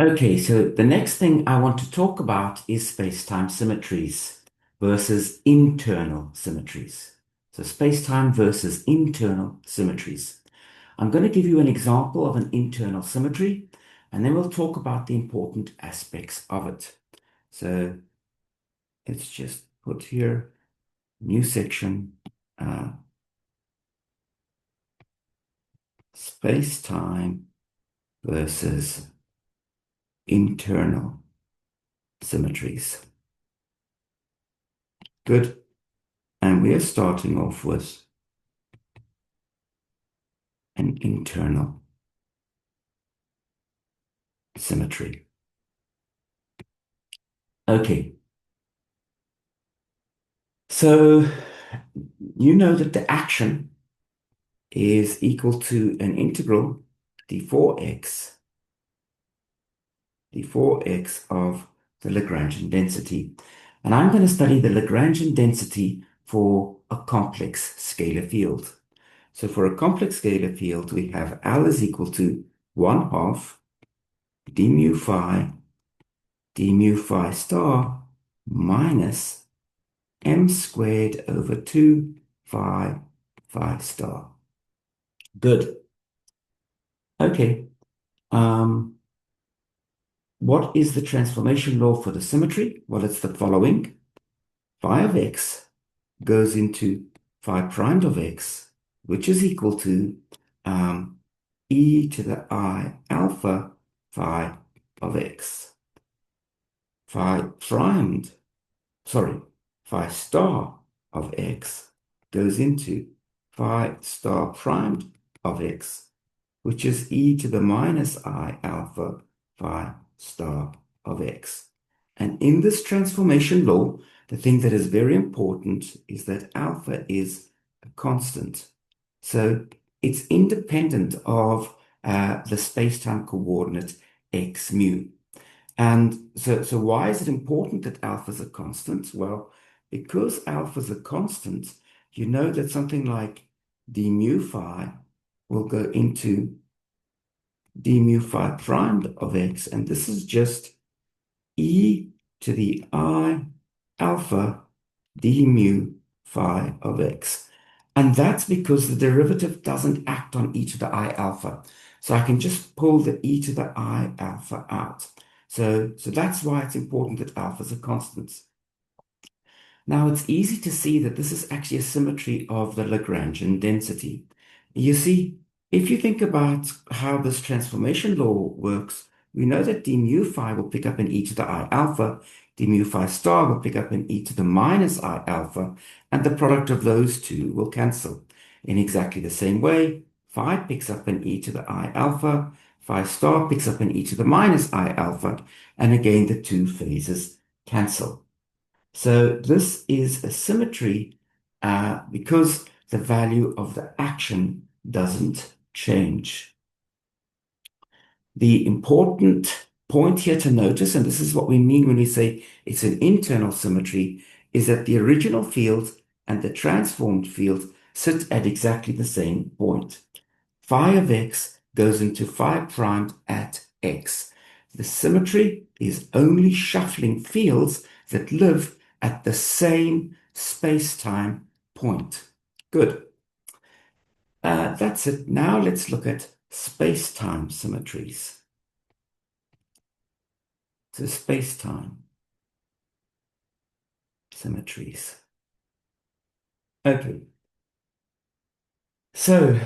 Okay, so the next thing I want to talk about is space-time symmetries versus internal symmetries. So space-time versus internal symmetries. I'm going to give you an example of an internal symmetry, and then we'll talk about the important aspects of it. So let's just put here, new section, uh, space-time versus internal symmetries. Good. And we are starting off with an internal symmetry. Okay, so you know that the action is equal to an integral d4x, d4x of the Lagrangian density. And I'm going to study the Lagrangian density for a complex scalar field. So for a complex scalar field, we have L is equal to 1 half d mu phi star minus m squared over 2 phi star. Good. Okay. Um, what is the transformation law for the symmetry? Well, it's the following. Phi of x goes into phi primed of x, which is equal to e to the I alpha phi of x. Phi primed, sorry, phi star of x goes into phi star primed of x, which is e to the minus I alpha phi star of x. And in this transformation law, the thing that is very important is that alpha is a constant. So it's independent of the space-time coordinate x mu. And so why is it important that alpha is a constant? Well, because alpha is a constant, you know that something like d mu phi will go into d mu phi primed of x, and this is just e to the I alpha d mu phi of x. And that's because the derivative doesn't act on e to the I alpha. So I can just pull the e to the I alpha out. So that's why it's important that alpha is a constant. Now it's easy to see that this is actually a symmetry of the Lagrangian density. You see, if you think about how this transformation law works, we know that d mu phi will pick up an e to the I alpha, d mu phi star will pick up an e to the minus I alpha, and the product of those two will cancel. In exactly the same way, phi picks up an e to the I alpha, phi star picks up an e to the minus I alpha, and again the two phases cancel. So this is a symmetry because the value of the action doesn't change. The important point here to notice, and this is what we mean when we say it's an internal symmetry, is that the original field and the transformed field sit at exactly the same point. Phi of x goes into phi primed at x. The symmetry is only shuffling fields that live at the same space-time point. Good. That's it. Now let's look at space-time symmetries. So space-time symmetries. Okay. So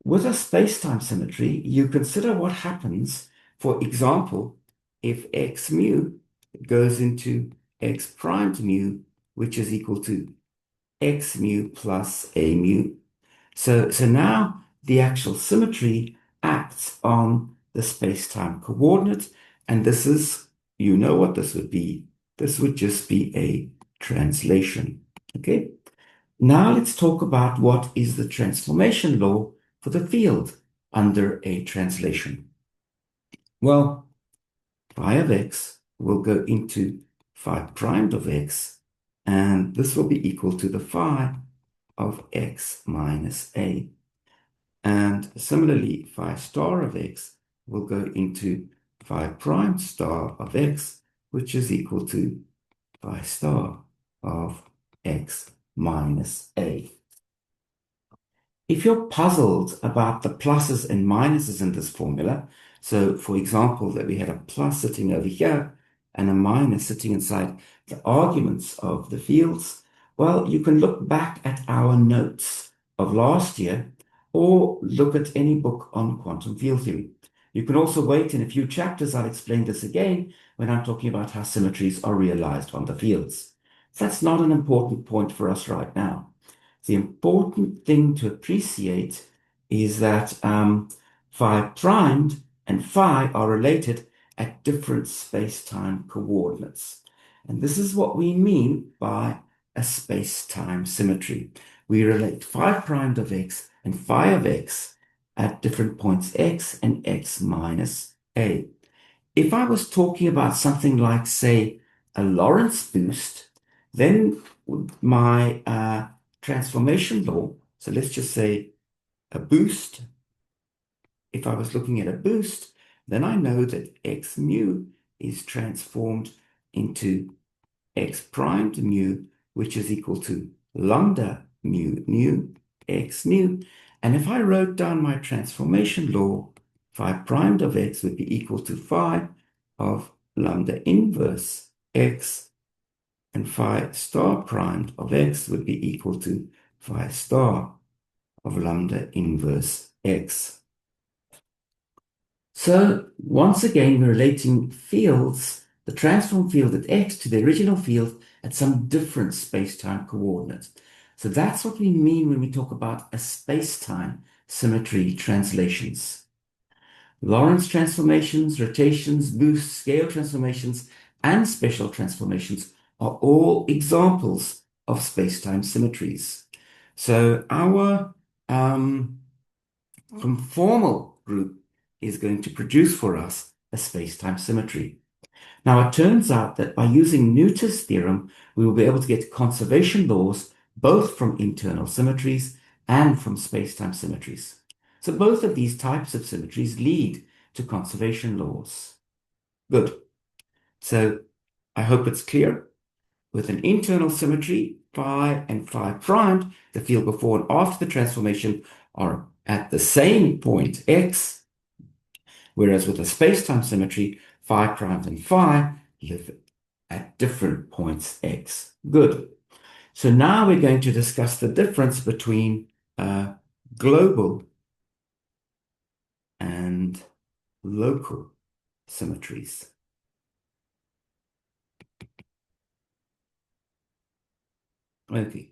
with a space-time symmetry, you consider what happens, for example, if x mu goes into x primed mu, which is equal to x mu plus a mu. So now the actual symmetry acts on the space-time coordinate, and this is, you know what this would be. This would just be a translation. Okay? Now let's talk about what is the transformation law for the field under a translation. Well, phi of x will go into phi primed of x, and this will be equal to the phi of x minus a. And similarly, phi star of x will go into phi prime star of x, which is equal to phi star of x minus a. If you're puzzled about the pluses and minuses in this formula, so for example, that we had a plus sitting over here and a minus sitting inside the arguments of the fields, well, you can look back at our notes of last year or look at any book on quantum field theory. You can also wait in a few chapters. I'll explain this again when I'm talking about how symmetries are realized on the fields. That's not an important point for us right now. The important thing to appreciate is that phi primed and phi are related at different space-time coordinates. And this is what we mean by a space-time symmetry. We relate phi primed of x and phi of x at different points x and x minus a. If I was talking about something like, say, a Lorentz boost, then my transformation law, so let's just say a boost, if I was looking at a boost, then I know that x mu is transformed into x primed mu, which is equal to lambda mu x mu. And if I wrote down my transformation law, phi primed of x would be equal to phi of lambda inverse x, and phi star primed of x would be equal to phi star of lambda inverse x. So once again, we're relating fields, the transform field at x to the original field at some different space-time coordinates. So that's what we mean when we talk about a space-time symmetry translations. Lorentz transformations, rotations, boosts, scale transformations, and special transformations are all examples of space-time symmetries. So our conformal group is going to produce for us a space-time symmetry. Now, it turns out that by using Newton's theorem, we will be able to get conservation laws both from internal symmetries and from space-time symmetries. So both of these types of symmetries lead to conservation laws. Good. So I hope it's clear. With an internal symmetry, phi and phi primed, the field before and after the transformation are at the same point x, whereas with a space-time symmetry, phi primed and phi live at different points x. Good. So now we're going to discuss the difference between global and local symmetries. Okay.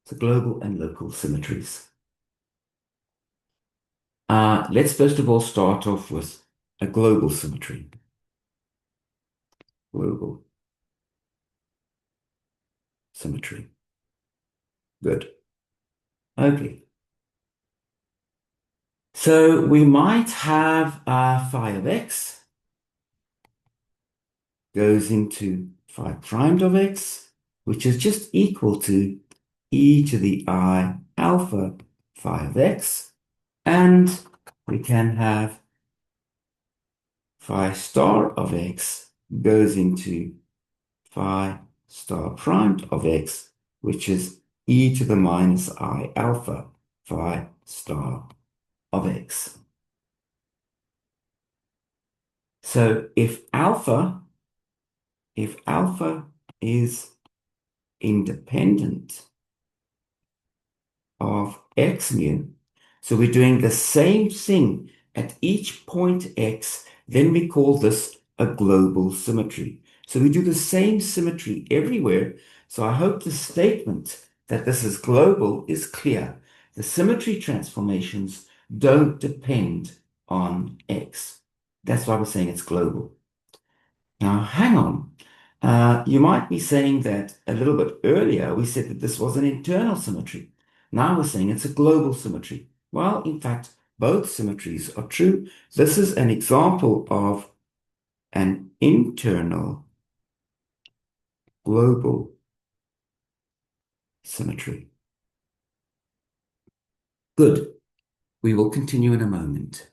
So global and local symmetries. Let's first of all start off with a global symmetry. Global symmetry. Good. Okay. So we might have phi of x goes into phi primed of x, which is just equal to e to the I alpha phi of x. And we can have phi star of x goes into phi star primed of x, which is e to the minus I alpha phi star of x. So if alpha is independent of x mu, so we're doing the same thing at each point x, then we call this a global symmetry. So we do the same symmetry everywhere. So I hope the statement that this is global is clear. The symmetry transformations don't depend on x. That's why we're saying it's global. Now, hang on. You might be saying that a little bit earlier we said that this was an internal symmetry. Now we're saying it's a global symmetry. Well, in fact, both symmetries are true. This is an example of an internal global symmetry. Good. We will continue in a moment.